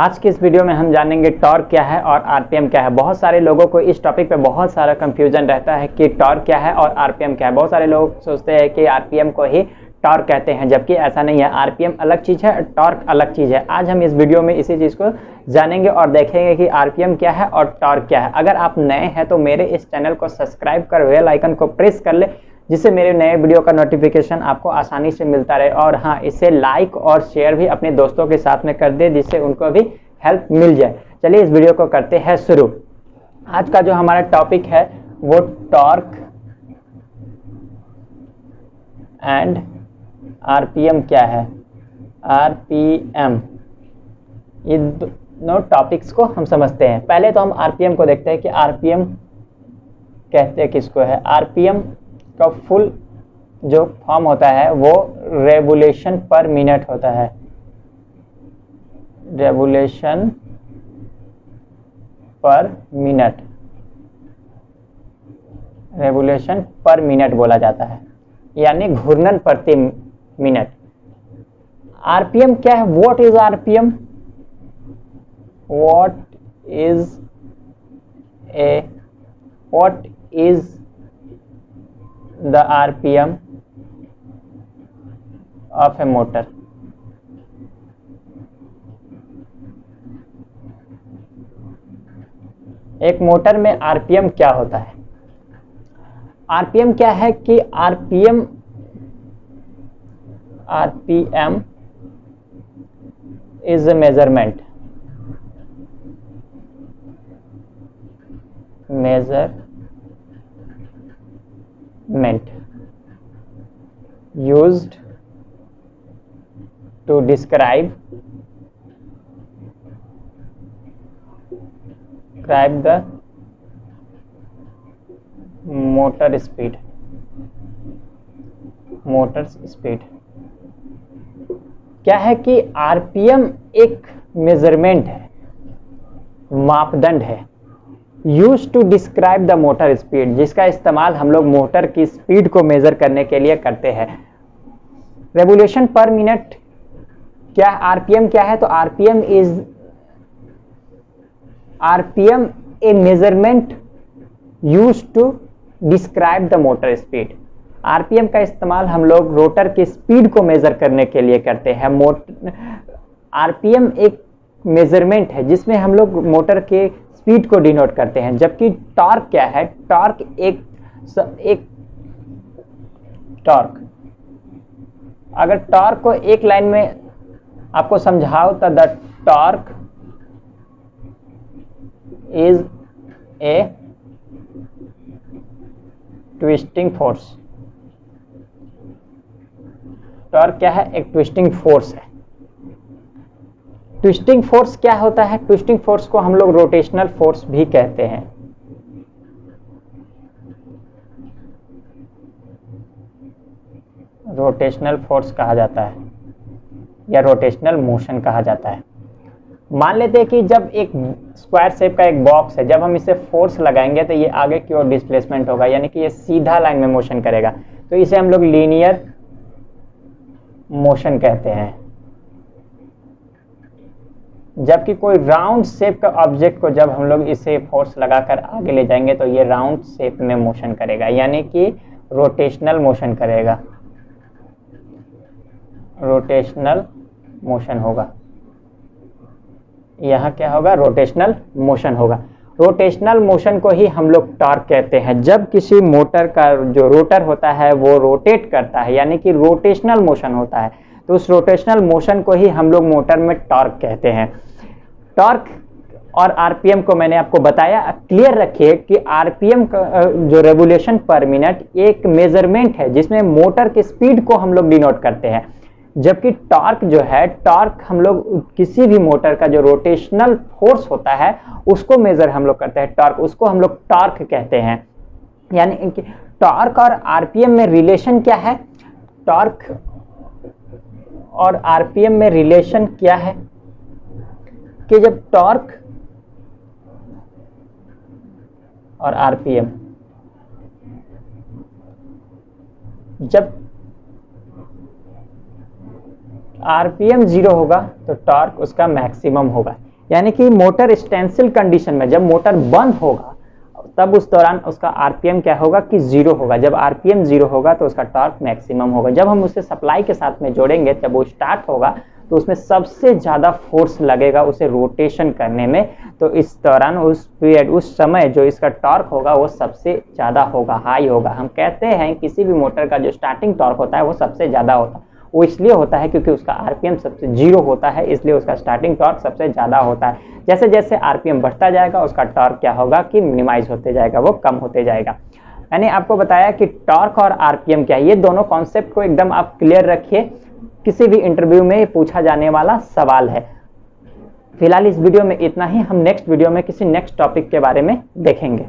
आज की इस वीडियो में हम जानेंगे टॉर्क क्या है और आरपीएम क्या है। बहुत सारे लोगों को इस टॉपिक पे बहुत सारा कंफ्यूजन रहता है कि टॉर्क क्या है और आरपीएम क्या है। बहुत सारे लोग सोचते हैं कि आरपीएम को ही टॉर्क कहते हैं, जबकि ऐसा नहीं है। आरपीएम अलग चीज़ है, टॉर्क अलग चीज़ है। आज हम इस वीडियो में इसी चीज़ को जानेंगे और देखेंगे कि आरपीएम क्या है और टॉर्क क्या है। अगर आप नए हैं तो मेरे इस चैनल को सब्सक्राइब कर बेल आइकन को प्रेस कर ले, जिससे मेरे नए वीडियो का नोटिफिकेशन आपको आसानी से मिलता रहे। और हाँ, इसे लाइक और शेयर भी अपने दोस्तों के साथ में कर दे, जिससे उनको भी हेल्प मिल जाए। चलिए इस वीडियो को करते हैं शुरू। आज का जो हमारा टॉपिक है वो टॉर्क एंड आरपीएम क्या है। आरपीएम, ये दोनों टॉपिक्स को हम समझते हैं। पहले तो हम आरपीएम को देखते हैं कि आरपीएम कहते हैं किसको है। आरपीएम का फुल जो फॉर्म होता है वो रेवोल्यूशन पर मिनट होता है। रेवोल्यूशन पर मिनट, रेवोल्यूशन पर मिनट बोला जाता है, यानी घूर्णन प्रति मिनट। आरपीएम क्या है? What is RPM? What is the RPM of A motor? एक मोटर में आरपीएम क्या होता है? आरपीएम क्या है कि RPM is a measurement used to describe the motor speed. क्या है कि आरपीएम एक मेजरमेंट है, मापदंड है, use to describe the motor speed, जिसका इस्तेमाल हम लोग मोटर की स्पीड को मेजर करने के लिए करते हैं। रेवोल्यूशन पर मिनट क्या, आरपीएम क्या है? तो RPM a measurement use to describe the motor speed. RPM का इस्तेमाल हम लोग रोटर की स्पीड को मेजर करने के लिए करते हैं। आरपीएम एक मेजरमेंट है जिसमें हम लोग मोटर के स्पीड को डिनोट करते हैं। जबकि टॉर्क क्या है? टॉर्क अगर टॉर्क को एक लाइन में आपको समझाओ तो the torque is a twisting force. Torque क्या है? एक ट्विस्टिंग फोर्स है। ट्विस्टिंग फोर्स क्या होता है? ट्विस्टिंग फोर्स को हम लोग रोटेशनल फोर्स भी कहते हैं। रोटेशनल फोर्स कहा जाता है या रोटेशनल मोशन कहा जाता है। मान लेते हैं कि जब एक स्क्वायर शेप का एक बॉक्स है, जब हम इसे फोर्स लगाएंगे तो ये आगे की ओर डिस्प्लेसमेंट होगा, यानी कि ये सीधा लाइन में मोशन करेगा। तो इसे हम लोग लीनियर मोशन कहते हैं। जबकि कोई राउंड शेप का ऑब्जेक्ट को जब हम लोग इसे फोर्स लगाकर आगे ले जाएंगे तो ये राउंड शेप में मोशन करेगा, यानी कि रोटेशनल मोशन करेगा। रोटेशनल मोशन होगा। यहाँ क्या होगा? रोटेशनल मोशन होगा। रोटेशनल मोशन को ही हम लोग टॉर्क कहते हैं। जब किसी मोटर का जो रोटर होता है वो रोटेट करता है, यानी कि रोटेशनल मोशन होता है, तो उस रोटेशनल मोशन को ही हम लोग मोटर में टॉर्क कहते हैं। टॉर्क और आरपीएम को मैंने आपको बताया। क्लियर रखिए कि आरपीएम का जो रेवोल्यूशन पर मिनट एक मेजरमेंट है जिसमें मोटर की स्पीड को हम लोग डिनोट करते हैं। जबकि टॉर्क जो है, टॉर्क हम लोग किसी भी मोटर का जो रोटेशनल फोर्स होता है उसको मेजर हम लोग करते हैं। टॉर्क, उसको हम लोग टॉर्क कहते हैं। यानी कि टॉर्क और आरपीएम में रिलेशन क्या है? टॉर्क और आरपीएम में रिलेशन क्या है कि जब टॉर्क और आरपीएम, जब आरपीएम 0 होगा तो टॉर्क उसका मैक्सिमम होगा, यानी कि मोटर स्टैंडस्टिल कंडीशन में जब मोटर बंद होगा तब उस दौरान उसका आरपीएम क्या होगा कि 0 होगा। जब आरपीएम 0 होगा तो उसका टॉर्क मैक्सिमम होगा। जब हम उसे सप्लाई के साथ में जोड़ेंगे जब वो स्टार्ट होगा तो उसमें सबसे ज़्यादा फोर्स लगेगा उसे रोटेशन करने में। तो इस दौरान उस पीरियड उस समय जो इसका टॉर्क होगा वो सबसे ज़्यादा होगा, हाई होगा। हम कहते हैं किसी भी मोटर का जो स्टार्टिंग टॉर्क होता है वो सबसे ज़्यादा होता है। वो इसलिए होता है क्योंकि उसका आरपीएम सबसे 0 होता है, इसलिए उसका स्टार्टिंग टॉर्क सबसे ज़्यादा होता है। जैसे जैसे आरपीएम बढ़ता जाएगा उसका टॉर्क क्या होगा कि मिनिमाइज होते जाएगा, वो कम होते जाएगा। मैंने आपको बताया कि टॉर्क और आरपीएम क्या है, ये दोनों कॉन्सेप्ट को एकदम आप क्लियर रखिए, किसी भी इंटरव्यू में पूछा जाने वाला सवाल है। फिलहाल इस वीडियो में इतना ही, हम नेक्स्ट वीडियो में किसी नेक्स्ट टॉपिक के बारे में देखेंगे।